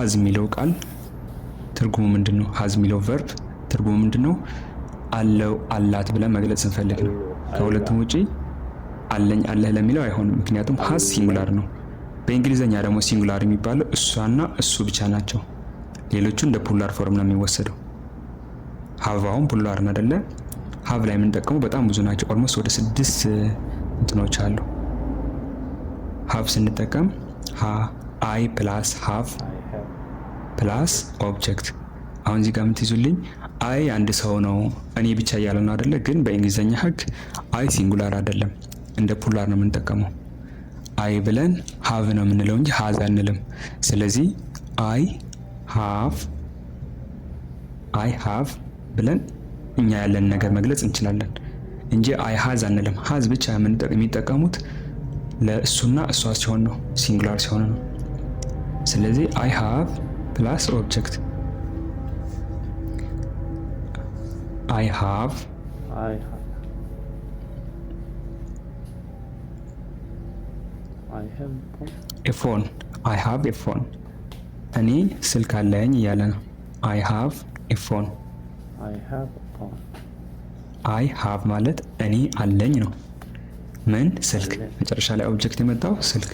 ሀዝ የሚለው ቃል ትርጉሙ ምንድነው? ሀዝ የሚለው ቨርብ ትርጉሙ ምንድነው? አለው አላት ብለን መግለጽ ስንፈልግ ነው። ከሁለቱም ውጪ አለኝ አለህ ለሚለው አይሆንም። ምክንያቱም ሀዝ ሲንጉላር ነው። በእንግሊዘኛ ደግሞ ሲንጉላር የሚባለው እሷና እሱ ብቻ ናቸው። ሌሎቹ እንደ ፑላር ፎርም ነው የሚወሰደው። ሀቭ አሁን ፑላር ነው አይደለ? ሀቭ ላይ የምንጠቀመው በጣም ብዙ ናቸው። ኦልሞስት ወደ 6 እንትኖች አሉ። ሀቭ ስንጠቀም አይ ፕላስ ሀቭ ፕላስ ኦብጀክት። አሁን እዚህ ጋር የምትይዙልኝ አይ አንድ ሰው ነው እኔ ብቻ እያለ ነው አይደለ? ግን በእንግሊዘኛ ህግ አይ ሲንጉላር አይደለም፣ እንደ ፑላር ነው የምንጠቀመው። አይ ብለን ሀቭ ነው የምንለው እንጂ ሀዝ አንልም። ስለዚህ አይ ሃቭ ብለን እኛ ያለን ነገር መግለጽ እንችላለን እንጂ አይ ሃዝ አንልም። ሃዝ ብቻ የሚጠቀሙት ለእሱና እሷ ሲሆን ነው፣ ሲንጉላር ሲሆን ነው። ስለዚህ አይ ሃቭ ፕላስ ኦብጀክት I have a phone. I have a phone. እኔ ስልክ አለኝ እያለ ነው። I have a phone. I have ማለት እኔ አለኝ ነው። ምን? ስልክ። መጨረሻ ላይ ኦብጀክት የመጣው ስልክ።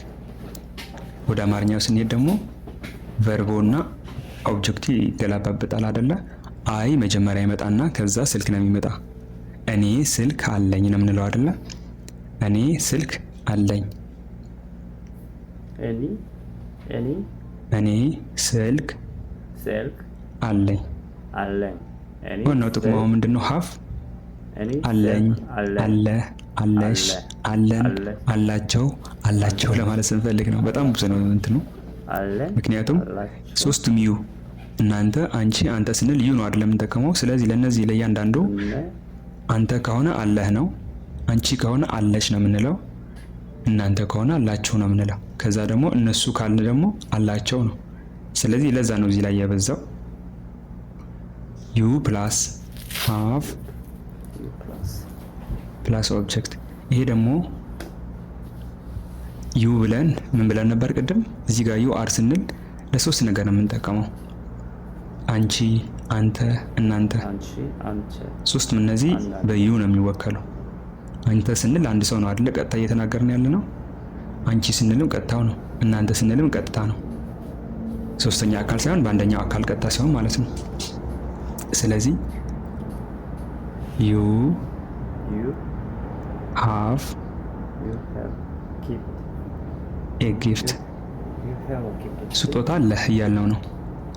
ወደ አማርኛው ስንሄድ ደግሞ ቨርቦና ኦብጀክቱ ይገላባበጣል አይደለ? አይ መጀመሪያ ይመጣና ከዛ ስልክ ነው የሚመጣ። እኔ ስልክ አለኝ ነው የምንለው አይደለ? እኔ ስልክ አለኝ። እኔ ስልክ አለኝ። ዋናው ጥቅሙ አሁን ምንድነው? ሀፍ አለኝ፣ አለ፣ አለሽ፣ አለን፣ አላቸው ለማለት ስንፈልግ ነው። በጣም ብዙ ነው እንትኑ። ምክንያቱም ሶስቱም ዩ እናንተ፣ አንቺ፣ አንተ ስንል ዩ ነው አይደለም የምንጠቀመው። ስለዚህ ለነዚህ ለእያንዳንዱ አንተ ከሆነ አለህ ነው፣ አንቺ ከሆነ አለሽ ነው የምንለው፣ እናንተ ከሆነ አላችሁ ነው የምንለው። ከዛ ደግሞ እነሱ ካልን ደግሞ አላቸው ነው። ስለዚህ ለዛ ነው እዚህ ላይ የበዛው ዩ ፕላስ ሃቭ ፕላስ ኦብጀክት። ይሄ ደግሞ ዩ ብለን ምን ብለን ነበር ቅድም? እዚህ ጋር ዩ አር ስንል ለሶስት ነገር ነው የምንጠቀመው። አንቺ፣ አንተ፣ እናንተ። ሶስቱም እነዚህ በዩ ነው የሚወከሉ። አንተ ስንል አንድ ሰው ነው አይደል? ቀጥታ እየተናገርን ያለ ነው። አንቺ ስንልም ቀጥታው ነው። እናንተ ስንልም ቀጥታ ነው። ሶስተኛ አካል ሳይሆን በአንደኛው አካል ቀጥታ ሲሆን ማለት ነው። ስለዚህ ዩ ሃቭ ኤ ጊፍት ስጦታ አለህ እያልነው ነው።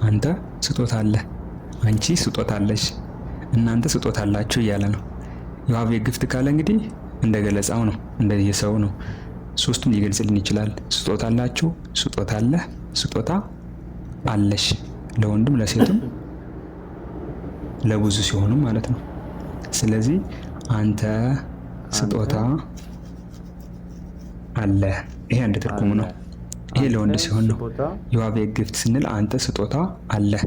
አንተ ስጦታ አለህ፣ አንቺ ስጦታ አለሽ፣ እናንተ ስጦታ አላችሁ እያለ ነው። ዩ ሃቭ ኤ ጊፍት ካለ እንግዲህ እንደ ገለጻው ነው፣ እንደየሰው ነው። ሶስቱም ሊገልጽልን ይችላል። ስጦታ አላችሁ፣ ስጦታ አለህ፣ ስጦታ አለሽ። ለወንድም ለሴትም ለብዙ ሲሆኑ ማለት ነው። ስለዚህ አንተ ስጦታ አለህ፣ ይሄ አንድ ትርጉሙ ነው። ይሄ ለወንድ ሲሆን ነው። ዩ ሃቭ ኤ ጊፍት ስንል አንተ ስጦታ አለህ፣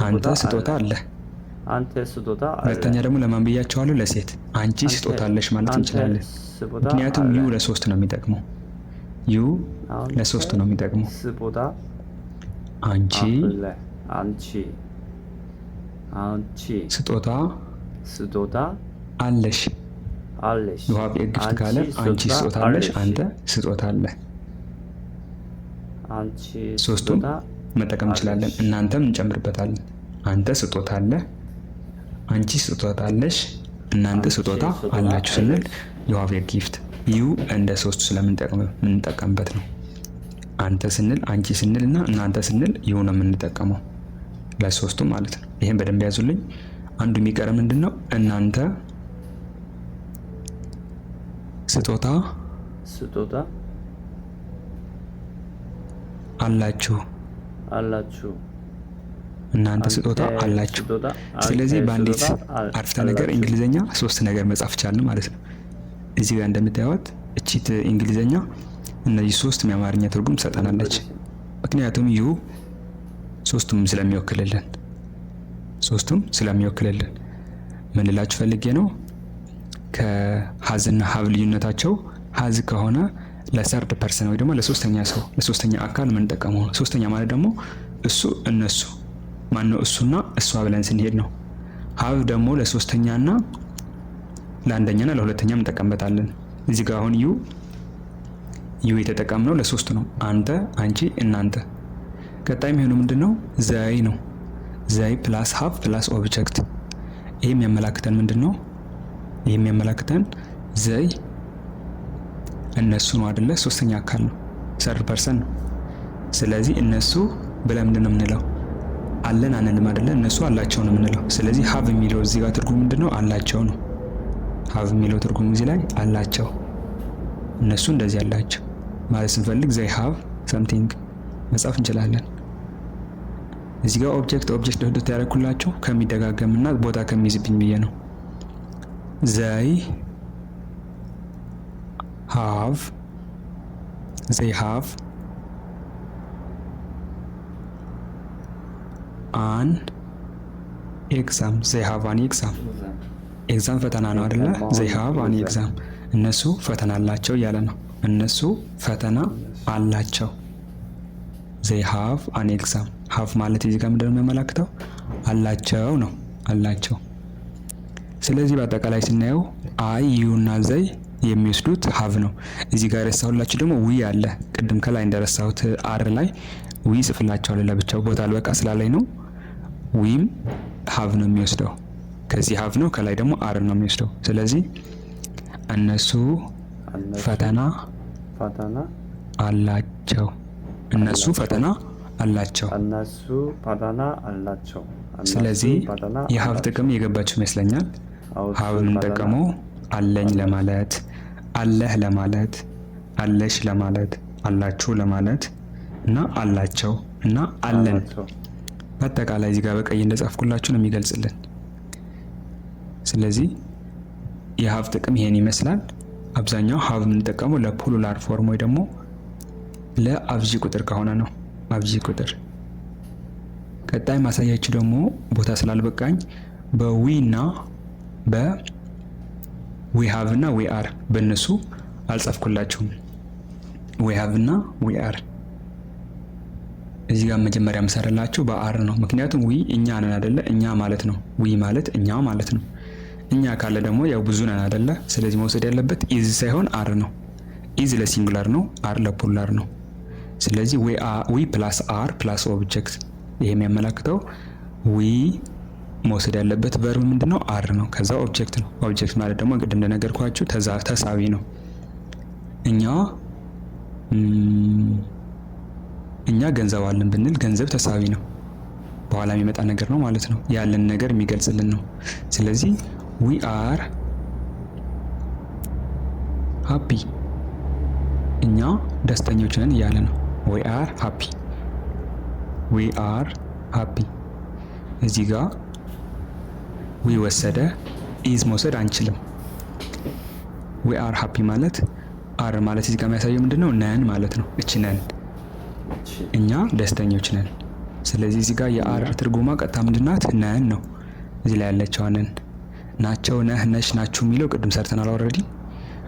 አንተ ስጦታ አለህ። ሁለተኛ ደግሞ ለማን ብያቸዋለሁ? ለሴት አንቺ ስጦታ አለሽ ማለት እንችላለን። ምክንያቱም ዩ ለሶስት ነው የሚጠቅመው። ዩ ለሶስት ነው የሚጠቅመው። አንቺ ስጦታ አለሽ። ዩ ሃቭ ኤ ጊፍት ካለ አንቺ ስጦታ አለሽ፣ አንተ ስጦታ አለህ። ሶስቱም መጠቀም እንችላለን። እናንተም እንጨምርበታለን። አንተ ስጦታ አለህ፣ አንቺ ስጦታ አለሽ፣ እናንተ ስጦታ አላችሁ ስንል ዩ ሃቭ ኤ ጊፍት። ዩ እንደ ሶስቱ ስለምንጠቀምበት ነው። አንተ ስንል፣ አንቺ ስንል እና እናንተ ስንል ዩ ነው የምንጠቀመው ለሶስቱም ማለት ነው። ይሄን በደንብ ያዙልኝ። አንዱ የሚቀር ምንድነው? እናንተ ስጦታ አላችሁ፣ እናንተ ስጦታ አላችሁ። ስለዚህ በአንዲት አረፍተ ነገር እንግሊዘኛ ሶስት ነገር መጻፍ ቻልን ማለት ነው። እዚህ ጋር እንደምታዩት እቺት እንግሊዘኛ እነዚህ ሶስት የአማርኛ ትርጉም ሰጠናለች። ምክንያቱም ዩ ሶስቱም ስለሚወክልልን ምን ልላችሁ ፈልጌ ነው? ከሀዝና ሀብ ልዩነታቸው ሀዝ ከሆነ ለሰርድ ፐርሰን ወይ ደግሞ ለሶስተኛ ሰው ለሶስተኛ አካል የምንጠቀመው ነው። ሶስተኛ ማለት ደግሞ እሱ እነሱ ማነው እሱና እሷ ብለን ስንሄድ ነው። ሀቭ ደግሞ ለሶስተኛና ለአንደኛና ለሁለተኛ እንጠቀምበታለን። እዚህ ጋር አሁን ዩ የተጠቀምነው ለሶስት ነው። አንተ፣ አንቺ፣ እናንተ። ቀጣይ የሚሆነው ምንድነው? ዘይ ነው። ዘይ ፕላስ ሀቭ ፕላስ ኦብጀክት። ይሄ የሚያመላክተን ምንድነው? ይሄ የሚያመላክተን ዘይ እነሱ ነው አይደለ? ሶስተኛ አካል ነው፣ ሰርድ ፐርሰን ነው። ስለዚህ እነሱ ብለን ምንድነው የምንለው? አለን አንልም አይደለ? እነሱ አላቸው ነው የምንለው። ስለዚህ ሀቭ የሚለው እዚህ ጋር ትርጉም ምንድነው? አላቸው ነው። ሀቭ የሚለው ትርጉም እዚህ ላይ አላቸው፣ እነሱ እንደዚህ አላቸው ማለት ስንፈልግ ዘይ ሀቭ ሰምቲንግ መጻፍ እንችላለን። እዚህ ጋር ኦብጀክት ዶት ያደረኩላችሁ ከሚደጋገምና ቦታ ከሚይዝብኝ ብዬ ነው። ዘይ ሃቭ አን ኤግዛም። ዘይ ሃቭ አን ኤግዛም። ኤግዛም ፈተና ነው አይደለ? ዘይ ሃቭ አን ኤግዛም። እነሱ ፈተና አላቸው እያለ ነው። እነሱ ፈተና አላቸው። ዘይ ሃቭ አን ኤግዛም። ሃቭ ማለት እዚህ ጋር ምንድን ነው የሚያመላክተው? አላቸው ነው፣ አላቸው። ስለዚህ በአጠቃላይ ስናየው አይ ዩ እና ዘይ የሚወስዱት ሃቭ ነው። እዚህ ጋር ረሳሁላችሁ ደግሞ ዊ አለ። ቅድም ከላይ እንደረሳሁት አር ላይ ዊ ጽፍላችኋለሁ ለብቻው ቦታ አልበቃ ስላለኝ ነው። ዊም ሃቭ ነው የሚወስደው። ከዚህ ሃቭ ነው፣ ከላይ ደግሞ አር ነው የሚወስደው። ስለዚህ እነሱ ፈተና አላቸው። እነሱ ፈተና አላቸው። ስለዚህ የሃቭ ጥቅም የገባችሁ ይመስለኛል። ሃቭ የምንጠቀመው አለኝ ለማለት፣ አለህ ለማለት፣ አለሽ ለማለት፣ አላችሁ ለማለት እና አላቸው እና አለን። በአጠቃላይ እዚህ ጋር በቀይ እንደጻፍኩላችሁ ነው የሚገልጽልን። ስለዚህ የሃቭ ጥቅም ይሄን ይመስላል። አብዛኛው ሃቭ የምንጠቀመው ለፕሉራል ፎርም ወይ ደግሞ ለአብዢ ቁጥር ከሆነ ነው። አብዢ ቁጥር። ቀጣይ ማሳያችሁ ደግሞ ቦታ ስላልበቃኝ በዊ እና በዊ ሃቭ እና ዊ አር በእነሱ አልጻፍኩላችሁም። ዊ ሃቭ እና ዊ አር እዚህ ጋር መጀመሪያ መሰረላችሁ በአር ነው። ምክንያቱም ዊ እኛ ነን አይደለ? እኛ ማለት ነው። ዊ ማለት እኛ ማለት ነው። እኛ ካለ ደግሞ ያው ብዙ ነን አይደለ? ስለዚህ መውሰድ ያለበት ኢዝ ሳይሆን አር ነው። ኢዝ ለሲንጉላር ነው፣ አር ለፕሉራል ነው። ስለዚህ ዊ ፕላስ አር ፕላስ ኦብጀክት። ይሄ የሚያመላክተው ዊ መውሰድ ያለበት ቨርብ ምንድነው? አር ነው። ከዛ ኦብጀክት ነው። ኦብጀክት ማለት ደግሞ ቅድም እንደነገርኳችሁ ተሳቢ ነው። እኛ ገንዘብ አለን ብንል ገንዘብ ተሳቢ ነው፣ በኋላ የሚመጣ ነገር ነው ማለት ነው። ያለን ነገር የሚገልጽልን ነው። ስለዚህ ዊ አር ሃፒ፣ እኛ ደስተኞች ነን እያለ ነው። ዊ አር ሃፒ፣ ዊ አር ሃፒ። እዚህ ጋር ዊ ወሰደ፣ ኢዝ መውሰድ አንችልም። ዊ አር ሃፒ ማለት አር ማለት እዚህ ጋር የሚያሳየው ምንድነው? ነን ማለት ነው። እቺ ነን፣ እኛ ደስተኞች ነን። ስለዚህ እዚህ ጋር የአር ትርጉማ ቀጥታ ምንድናት? ነን ነው። እዚህ ላይ ያለችው ነን ናቸው፣ ነህ፣ ነሽ፣ ናችሁ የሚለው ቅድም ሰርተናል ኦልሬዲ።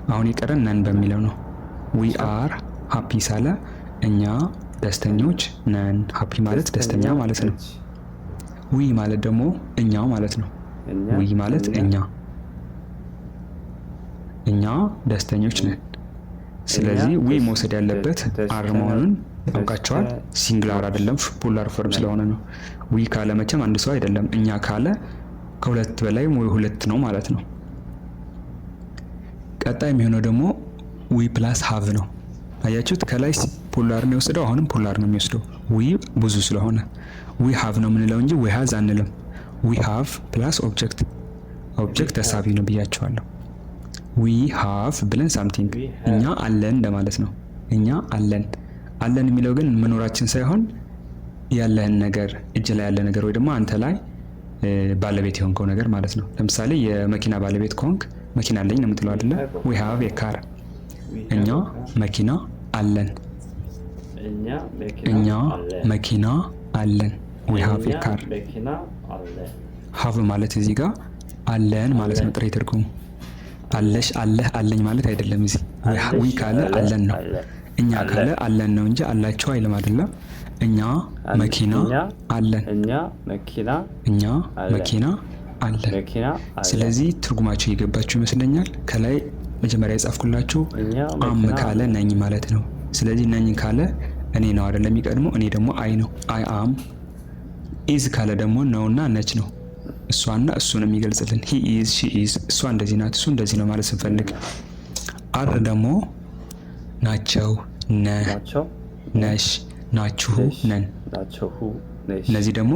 አሁን የቀረን ነን በሚለው ነው። ዊ አር ሃፒ ሳለ እኛ ደስተኞች ነን። ሃፒ ማለት ደስተኛ ማለት ነው። ዊ ማለት ደግሞ እኛው ማለት ነው። ዊ ማለት እኛ ደስተኞች ነን። ስለዚህ ዊ መውሰድ ያለበት አር መሆኑን አውቃቸዋል። ሲንግላር አይደለም ፕሉራል ፎርም ስለሆነ ነው። ዊ ካለ መቼም አንድ ሰው አይደለም። እኛ ካለ ከሁለት በላይ ወይ ሁለት ነው ማለት ነው። ቀጣይ የሚሆነው ደግሞ ዊ ፕላስ ሃቭ ነው። አያችሁት? ከላይ ፕሉራል ነው የወሰደው፣ አሁንም ፕሉራል ነው የሚወስደው። ዊ ብዙ ስለሆነ ዊ ሃቭ ነው የምንለው እንጂ ዊ ሃዝ አንልም። ዊ ሃቭ ፕላስ ኦብጀክት፣ ኦብጀክት ተሳቢ ነው ብያቸዋለሁ። ዊ ሃቭ ብለን ሳምቲንግ እኛ አለን እንደማለት ነው። እኛ አለን የሚለው ግን መኖራችን ሳይሆን ያለህን ነገር፣ እጅ ላይ ያለ ነገር ወይ ደግሞ አንተ ላይ ባለቤት የሆንከው ነገር ማለት ነው። ለምሳሌ የመኪና ባለቤት ከሆንክ መኪና አለኝ ነው የምትለው አይደለ? ዊ ሃቭ ኤ ካር፣ እኛ መኪና አለን። እኛ መኪና አለን። ዊ ሃቭ ኤ ካር። ሃቭ ማለት እዚህ ጋር አለን ማለት ነው። ጥሬ ትርጉሙ አለሽ፣ አለህ፣ አለኝ ማለት አይደለም። እዚህ ዊ ካለ አለን ነው። እኛ ካለ አለን ነው እንጂ አላቸው አይልም አይደለም። እኛ መኪና አለን። እኛ መኪና አለን። ስለዚህ ትርጉማቸው የገባችሁ ይመስለኛል። ከላይ መጀመሪያ የጻፍኩላችሁ አም ካለ ነኝ ማለት ነው። ስለዚህ ነኝ ካለ እኔ ነው አይደለም የሚቀድመው፣ እኔ ደግሞ አይ ነው፣ አይ አም። ኢዝ ካለ ደግሞ ነውና ነች ነው፣ እሷና እሱ ነው የሚገልጽልን። ሂ ኢዝ፣ ሺ ኢዝ፣ እሷ እንደዚህ ናት፣ እሱ እንደዚህ ነው ማለት ስንፈልግ። አር ደግሞ ናቸው፣ ነ፣ ነሽ፣ ናችሁ፣ ነን። እነዚህ ደግሞ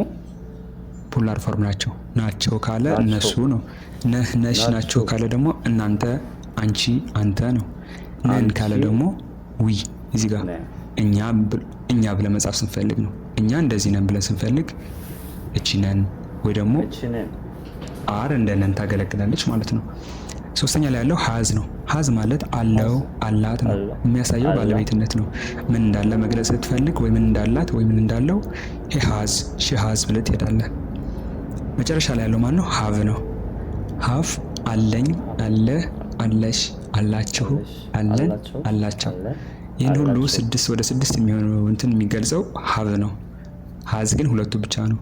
ፖላር ፎርም ናቸው። ናቸው ካለ እነሱ ነው። ነህ፣ ነሽ፣ ናቸው ካለ ደግሞ እናንተ፣ አንቺ፣ አንተ ነው። ነን ካለ ደግሞ ዊ እዚህ ጋር እኛ ብለን መጻፍ ስንፈልግ ነው። እኛ እንደዚህ ነን ብለን ስንፈልግ እቺ ነን ወይ ደግሞ አር እንደ ነን ታገለግላለች ማለት ነው። ሶስተኛ ላይ ያለው ሀዝ ነው። ሀዝ ማለት አለው አላት ነው። የሚያሳየው ባለቤትነት ነው። ምን እንዳለ መግለጽ ስትፈልግ ወይ ምን እንዳላት ወይ ምን እንዳለው ሄ ሀዝ ሺ ሀዝ ብለህ ትሄዳለህ። መጨረሻ ላይ ያለው ማን ነው? ሀቭ ነው። ሀቭ አለኝ፣ አለ፣ አለሽ፣ አላችሁ፣ አለን፣ አላቸው። ይህን ሁሉ ወደ ስድስት የሚሆኑ እንትን የሚገልጸው ሀቭ ነው። ሀዝ ግን ሁለቱ ብቻ ነው።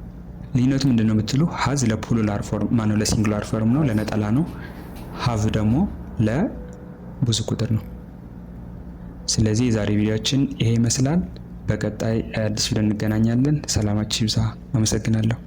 ልዩነቱ ምንድን ነው የምትሉ? ሀዝ ለፕሉራል ፎርም ማነው ለሲንጉላር ፎርም ነው፣ ለነጠላ ነው። ሀቭ ደግሞ ለብዙ ቁጥር ነው። ስለዚህ የዛሬ ቪዲዮችን ይሄ ይመስላል። በቀጣይ አዲስ ቪዲዮ እንገናኛለን። ሰላማችሁ ይብዛ። አመሰግናለሁ።